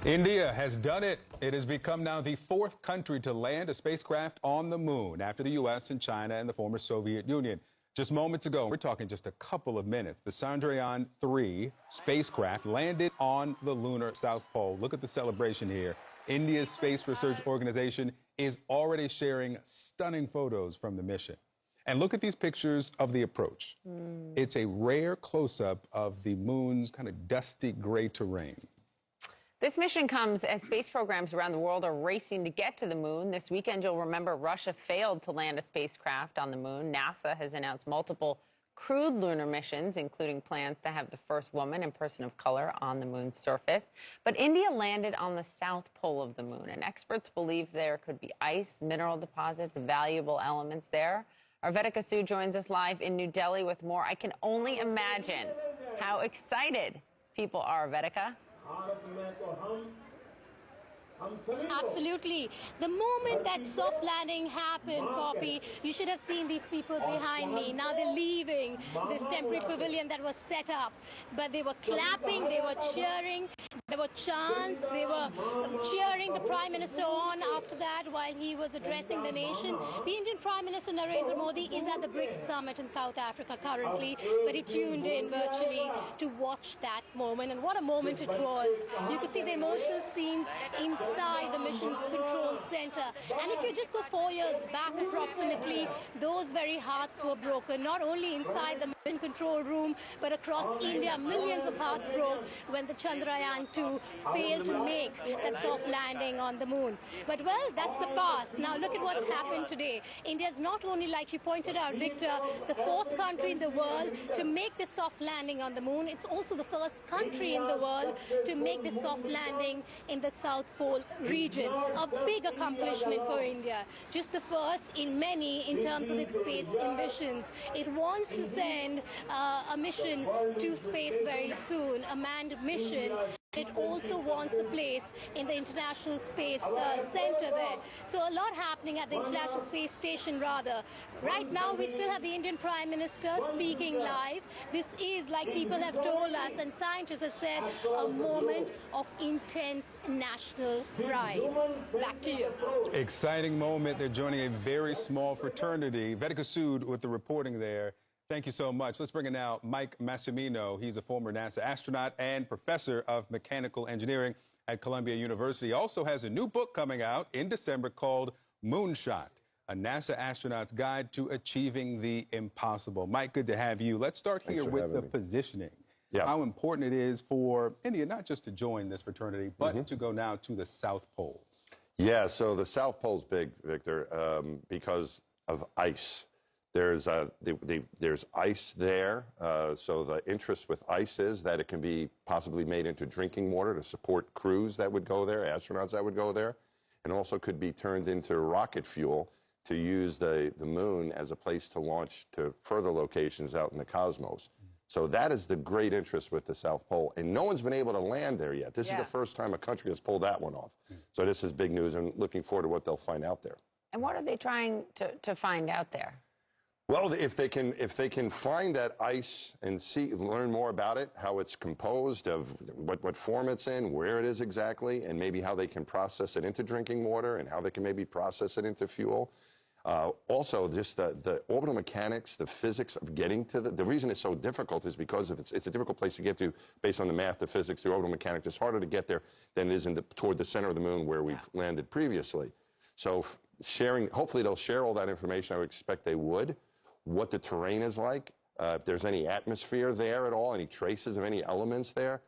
India has done it. It has become now the fourth country to land a spacecraft on the moon after the U.S. and China and the former Soviet Union. Just moments ago, we're talking just a couple of minutes, the Chandrayaan-3 spacecraft landed on the lunar South Pole. Look at the celebration here. India's Space Research Organization is already sharing stunning photos from the mission. And look at these pictures of the approach. It's a rare close-up of the moon's kind of dusty gray terrain. This mission comes as space programs around the world are racing to get to the moon. This weekend, you'll remember Russia failed to land a spacecraft on the moon. NASA has announced multiple crewed lunar missions, including plans to have the first woman and person of color on the moon's surface. But India landed on the south pole of the moon, and experts believe there could be ice, mineral deposits, valuable elements there. Our Vedika Sood joins us live in New Delhi with more. I can only imagine how excited people are, Vedika. Absolutely. The moment that soft landing happened, Poppy, you should have seen these people behind me. Now they're leaving this temporary pavilion that was set up. But they were clapping, they were cheering, there were chants, they were cheering the Prime Minister on after that while he was addressing the nation. The Indian Prime Minister Narendra Modi is at the BRICS summit in South Africa currently, but he tuned in virtually to watch that moment. And what a moment it was. You could see the emotional scenes inside the Mission Control Center. And if you just go 4 years back approximately, those very hearts were broken, not only inside the Mission Control Room, but across India. Millions of hearts broke when the Chandrayaan-2 failed to make that soft landing on the moon. But well, that's the past. Now look at what's happened today. India's not only, like you pointed out, Victor, the fourth country in the world to make this soft landing on the moon. It's also the first country in the world to make this soft landing in the South Pole region. A big accomplishment for India. Just the first in many in terms of its space ambitions. It wants to send a mission to space very soon, a manned mission. It also wants a place in the International Space Center there. So a lot happening at the International Space Station, rather. Right now, we still have the Indian Prime Minister speaking live. This is, like people have told us and scientists have said, a moment of intense national pride. Back to you. Exciting moment. They're joining a very small fraternity. Vedika Sood with the reporting there. Thank you so much. Let's bring in now Mike Massimino. He's a former NASA astronaut and professor of mechanical engineering at Columbia University. He also has a new book coming out in December called Moonshot, a NASA astronaut's guide to achieving the impossible. Mike, good to have you. Let's start here with the positioning. Yeah. How important it is for India not just to join this fraternity, but to go now to the South Pole. Yeah, so the South Pole's big, Victor, because of ice. There's ice there, so the interest with ice is that it can be possibly made into drinking water to support crews that would go there, astronauts that would go there, and also could be turned into rocket fuel to use the moon as a place to launch to further locations out in the cosmos. So that is the great interest with the South Pole, and no one's been able to land there yet. This is the first time a country has pulled that one off. So this is big news, and looking forward to what they'll find out there. And what are they trying to find out there? Well, if they can find that ice and learn more about it, how it's composed, of what form it's in, where it is exactly, and maybe how they can process it into drinking water and how they can maybe process it into fuel. Also, just the orbital mechanics, the physics of getting to the reason it's so difficult is because it's a difficult place to get to based on the math, the physics, the orbital mechanics. It's harder to get there than it is toward the center of the moon where we've landed previously. So hopefully they'll share all that information. I would expect they would. What the terrain is like, if there's any atmosphere there at all, any traces of any elements there.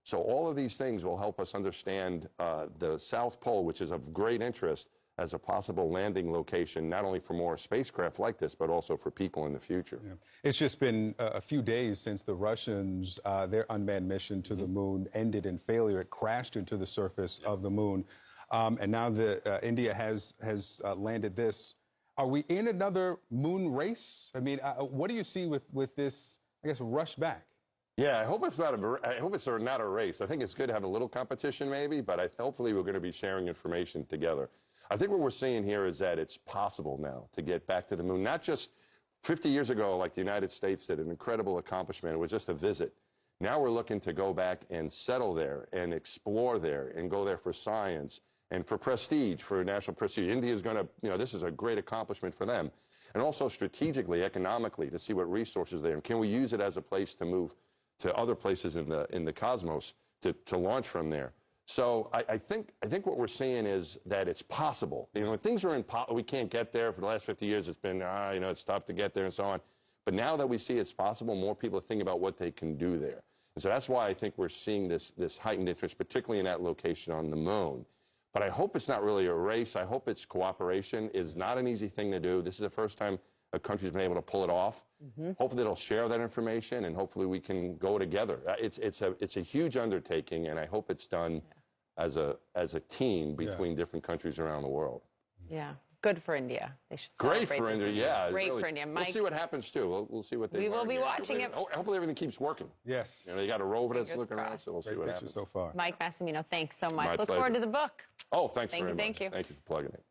So all of these things will help us understand the South Pole, which is of great interest as a possible landing location, not only for more spacecraft like this, but also for people in the future. Yeah. It's just been a few days since the Russians, their unmanned mission to the moon ended in failure. It crashed into the surface of the moon. And now India has landed this. Are we in another moon race? I mean, what do you see with this, I guess, rush back? Yeah, I hope it's not a race. I think it's good to have a little competition maybe, but hopefully we're going to be sharing information together. I think what we're seeing here is that it's possible now to get back to the moon. Not just 50 years ago, like the United States did, an incredible accomplishment. It was just a visit. Now we're looking to go back and settle there and explore there and go there for science and for prestige, for national prestige. India is going to, this is a great accomplishment for them. And also strategically, economically, to see what resources are there. And can we use it as a place to move to other places in the cosmos to launch from there? So I think what we're seeing is that it's possible. When things are we can't get there. For the last 50 years, it's been, it's tough to get there and so on. But now that we see it's possible, more people are thinking about what they can do there. And so that's why I think we're seeing this heightened interest, particularly in that location on the moon. But I hope it's not really a race. I hope it's cooperation. It's not an easy thing to do. This is the first time a country's been able to pull it off. Hopefully they'll share that information, and hopefully we can go together. It's a huge undertaking, and I hope it's done as a team between different countries around the world. Yeah. Good for India. They should Great celebrate for this India, weekend. yeah. Great Really. for India. Mike, We'll see what happens, too. We'll see what they we will learn be here. watching it. Hopefully everything keeps working. Yes. They got a rover that's Fingers looking around, crossed. so we'll see Great what picture happens. so far. Mike Massimino, thanks so much. My Look pleasure. forward to the book. Oh, thanks Thank very you, much. thank you. Thank you for plugging it.